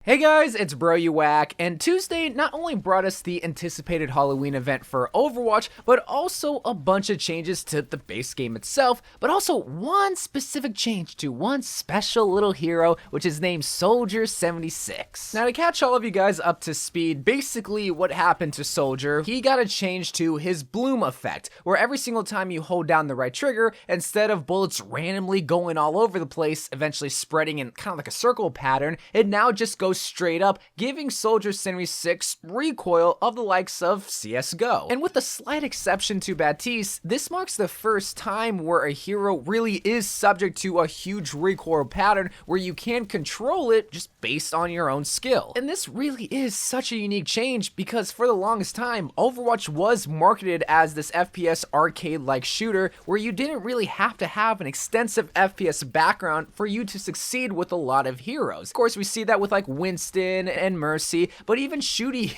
Hey guys, it's Bro You Whack, and Tuesday not only brought us the anticipated Halloween event for Overwatch, but also a bunch of changes to the base game itself, but also one specific change to one special little hero, which is named Soldier 76. Now to catch all of you guys up to speed, basically what happened to Soldier, he got a change to his bloom effect, where every single time you hold down the right trigger, instead of bullets randomly going all over the place, eventually spreading in kind of like a circle pattern, it now just goes straight up, giving Soldier 76 recoil of the likes of CSGO. And with a slight exception to Baptiste, this marks the first time where a hero really is subject to a huge recoil pattern where you can control it just based on your own skill. And this really is such a unique change because for the longest time, Overwatch was marketed as this FPS arcade-like shooter where you didn't really have to have an extensive FPS background for you to succeed with a lot of heroes. Of course, we see that with like Winston and Mercy, but even shooty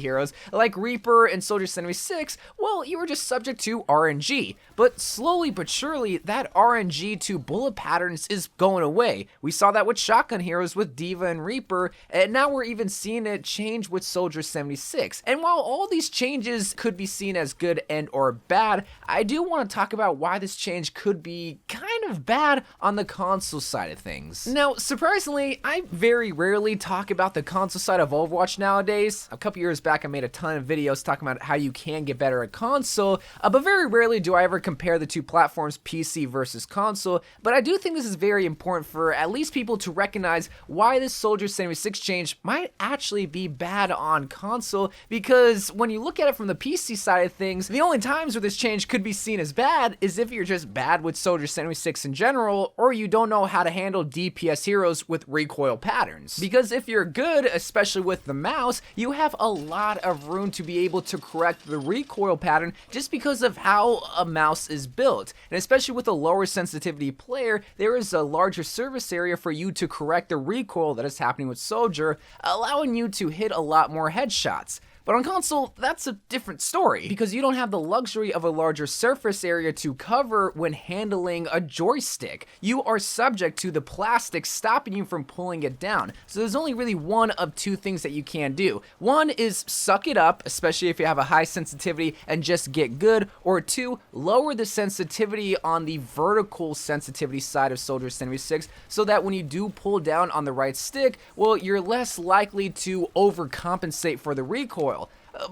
heroes like Reaper and Soldier 76, well, you were just subject to RNG. But slowly but surely, that RNG to bullet patterns is going away. We saw that with shotgun heroes with D.Va and Reaper, and now we're even seeing it change with Soldier 76. And while all these changes could be seen as good and or bad, I do want to talk about why this change could be kind of bad on the console side of things. Now, surprisingly, I very rarely talk about the console side of Overwatch nowadays. A couple years back, I made a ton of videos talking about how you can get better at console, but very rarely do I ever compare the two platforms, PC versus console. But I do think this is very important for at least people to recognize why this Soldier 76 change might actually be bad on console, because when you look at it from the PC side of things, the only times where this change could be seen as bad is if you're just bad with Soldier 76 in general, or you don't know how to handle DPS heroes with recoil patterns. Because if you're good, especially with the mouse, you have a lot of room to be able to correct the recoil pattern just because of how a mouse is built. And especially with a lower sensitivity player, there is a larger surface area for you to correct the recoil that is happening with Soldier, allowing you to hit a lot more headshots. But on console, that's a different story, because you don't have the luxury of a larger surface area to cover when handling a joystick. You are subject to the plastic stopping you from pulling it down. So there's only really one of two things that you can do. One is suck it up, especially if you have a high sensitivity, and just get good. Or two, lower the sensitivity on the vertical sensitivity side of Soldier 76 so that when you do pull down on the right stick, well, you're less likely to overcompensate for the recoil.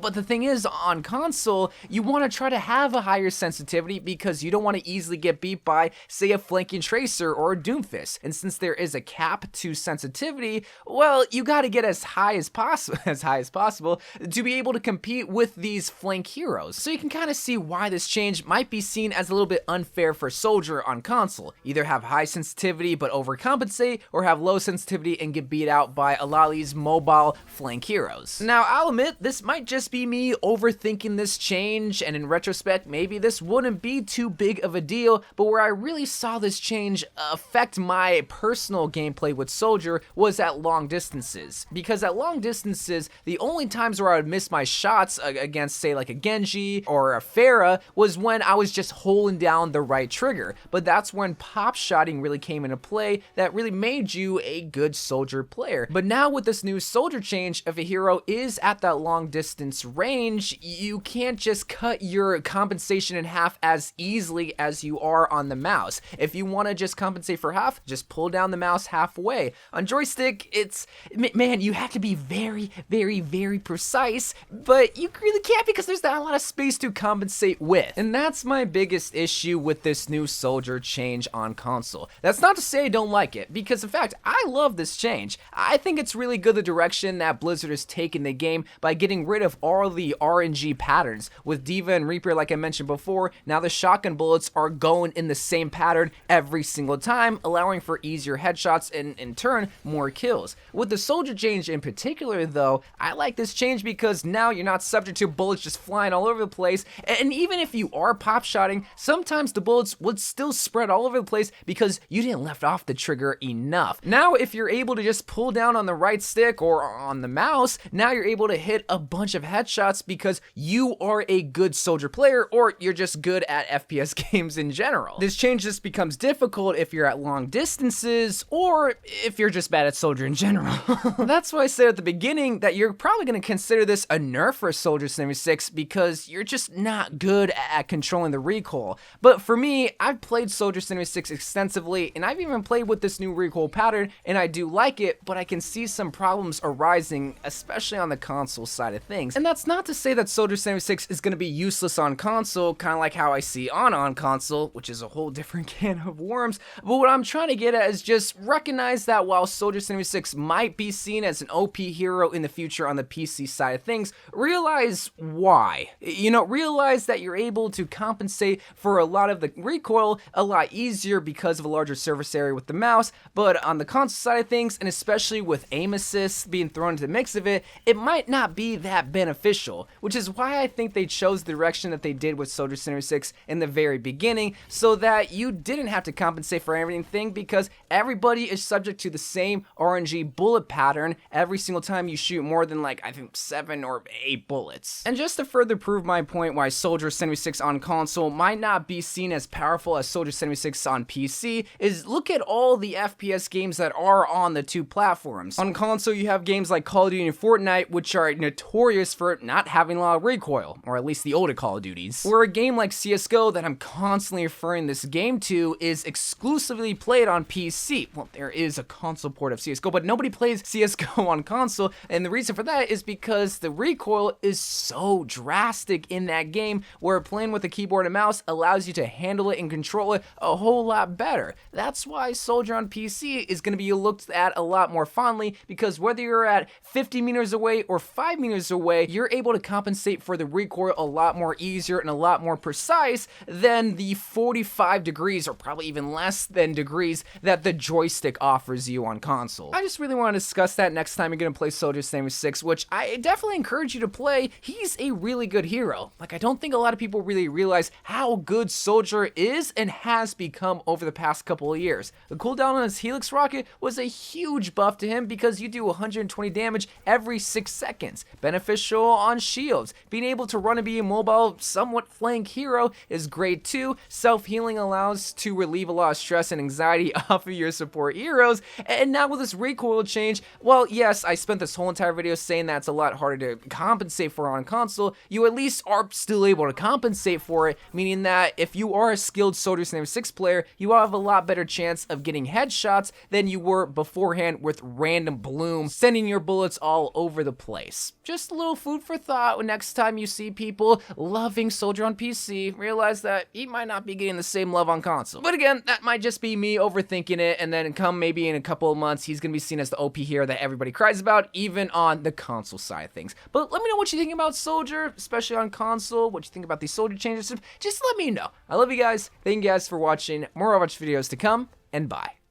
But the thing is, on console, you want to try to have a higher sensitivity because you don't want to easily get beat by, say, a flanking tracer or a doomfist. And since there is a cap to sensitivity, well, you got to get as high as possible to be able to compete with these flank heroes. So you can kind of see why this change might be seen as a little bit unfair for Soldier on console. Either have high sensitivity but overcompensate, or have low sensitivity and get beat out by a lot of these mobile flank heroes. Now, I'll admit, this might just be me overthinking this change, and in retrospect, maybe this wouldn't be too big of a deal, but where I really saw this change affect my personal gameplay with Soldier was at long distances. Because at long distances, the only times where I would miss my shots against, say, like a Genji or a Pharah was when I was just holding down the right trigger. But that's when pop shotting really came into play that really made you a good Soldier player. But now with this new Soldier change, if a hero is at that long distance range, you can't just cut your compensation in half as easily as you are on the mouse. If you want to just compensate for half, just pull down the mouse halfway. On joystick, it's, man, you have to be very, very, very precise, but you really can't because there's not a lot of space to compensate with. And that's my biggest issue with this new Soldier change on console. That's not to say I don't like it, because in fact, I love this change. I think it's really good the direction that Blizzard has taken the game by getting rid of all the RNG patterns. With D.Va and Reaper, like I mentioned before, now the shotgun bullets are going in the same pattern every single time, allowing for easier headshots and in turn more kills. With the Soldier change in particular though, I like this change because now you're not subject to bullets just flying all over the place, and even if you are pop shotting, sometimes the bullets would still spread all over the place because you didn't lift off the trigger enough. Now if you're able to just pull down on the right stick or on the mouse, now you're able to hit a bunch of headshots because you are a good soldier player or you're just good at FPS games in general. This change just becomes difficult if you're at long distances or if you're just bad at soldier in general. That's why I said at the beginning that you're probably going to consider this a nerf for Soldier 76 because you're just not good at controlling the recoil. But for me, I've played Soldier 76 extensively and I've even played with this new recoil pattern and I do like it, but I can see some problems arising, especially on the console side of things. And that's not to say that Soldier 76 is going to be useless on console, kind of like how I see on console, which is a whole different can of worms. But what I'm trying to get at is just recognize that while Soldier 76 might be seen as an OP hero in the future on the PC side of things, realize why. You know, realize that you're able to compensate for a lot of the recoil a lot easier because of a larger surface area with the mouse, but on the console side of things, and especially with aim assist being thrown into the mix of it, it might not be that beneficial, which is why I think they chose the direction that they did with Soldier 76 in the very beginning, so that you didn't have to compensate for everything because everybody is subject to the same RNG bullet pattern every single time you shoot more than like, I think 7 or 8 bullets. And just to further prove my point why Soldier 76 on console might not be seen as powerful as Soldier 76 on PC is look at all the FPS games that are on the two platforms. On console, you have games like Call of Duty and Fortnite, which are notorious for not having a lot of recoil, or at least the older Call of Duties. Where a game like CSGO that I'm constantly referring this game to is exclusively played on PC. Well, there is a console port of CSGO, but nobody plays CSGO on console, and the reason for that is because the recoil is so drastic in that game, where playing with a keyboard and mouse allows you to handle it and control it a whole lot better. That's why Soldier on PC is going to be looked at a lot more fondly, because whether you're at 50 meters away or 5 meters away, you're able to compensate for the recoil a lot more easier and a lot more precise than the 45 degrees or probably even less than degrees that the joystick offers you on console. I just really want to discuss that next time you're going to play Soldier 76, which I definitely encourage you to play. He's a really good hero. Like, I don't think a lot of people really realize how good Soldier is and has become over the past couple of years. The cooldown on his Helix rocket was a huge buff to him because you do 120 damage every 6 seconds. Beneficial on shields. Being able to run and be a mobile, somewhat flank hero is great too. Self-healing allows to relieve a lot of stress and anxiety off of your support heroes. And now with this recoil change, well, yes, I spent this whole entire video saying that it's a lot harder to compensate for on console. You at least are still able to compensate for it, meaning that if you are a skilled Soldier 76 player, you have a lot better chance of getting headshots than you were beforehand with random bloom sending your bullets all over the place. Just a little food for thought when next time you see people loving Soldier on PC, realize that he might not be getting the same love on console. But again, that might just be me overthinking it, and then come maybe in a couple of months, he's gonna be seen as the OP hero that everybody cries about, even on the console side of things. But let me know what you think about Soldier, especially on console, what you think about these Soldier changes. Just let me know. I love you guys. Thank you guys for watching. More Overwatch videos to come, and bye.